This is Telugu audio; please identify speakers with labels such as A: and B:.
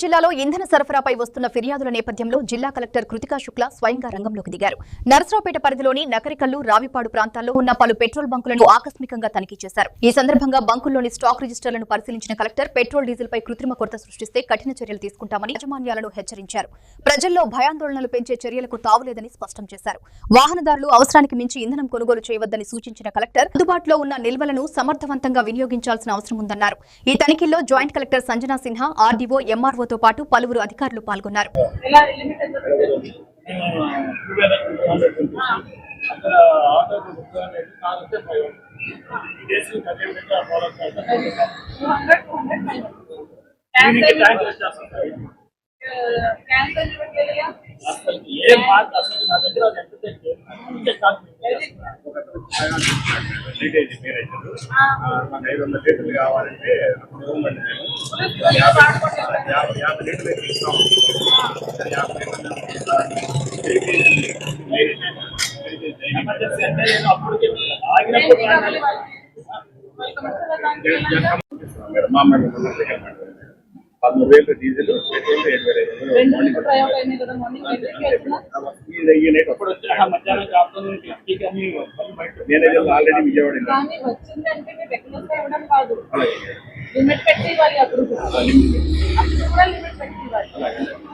A: జిల్లాలో ఇంధన సరఫరాపై వస్తున్న ఫిర్యాదుల నేపథ్యంలో జిల్లా కలెక్టర్ కృతికా శుక్లా స్వయంగా రంగంలోకి దిగారు. నరసరావుపేట పరిధిలోని నకరికల్లు, రావిపాడు ప్రాంతాల్లో ఉన్న పలు పెట్రోల్ బంకులను ఆకస్మికంగా తనిఖీ చేశారు. ఈ సందర్భంగా బంకుల్లోని స్టాక్ రిజిస్టర్లను పరిశీలించిన కలెక్టర్ పెట్రోల్, డీజిల్ పై కృత్రిమ కొరత సృష్టిస్తే కఠిన చర్యలు తీసుకుంటామని యాజమాన్యాలను హెచ్చరించారు. ప్రజల్లో భయాందోళనలు పెంచే చర్యలకు తావులేదని స్పష్టం చేశారు. వాహనదారులు అవసరానికి మించి ఇంధనం కొనుగోలు చేయవద్దని సూచించిన కలెక్టర్ అందుబాటులో ఉన్న నిల్వలను సమర్థవంతంగా వినియోగించాల్సిన అవసరం ఉందన్నారు. ఈ తనిఖీల్లో joint collector Sanjana Sinha, RDO, ఎంఆర్ఓతో పాటు పలువురు అధికారులు పాల్గొన్నారు.
B: మాకు 500 లీటర్లు కావాలంటే 50 లీటర్లు ఇస్తాం. 13,000 డీజిల్, పెట్రోల్ 7,000. నేను ఆల్రెడీ విజయవాడ
C: లిమిట్ పెట్టి ఇవ్వాలి. అప్పుడు లిమిట్ పెట్టి ఇవ్వాలి.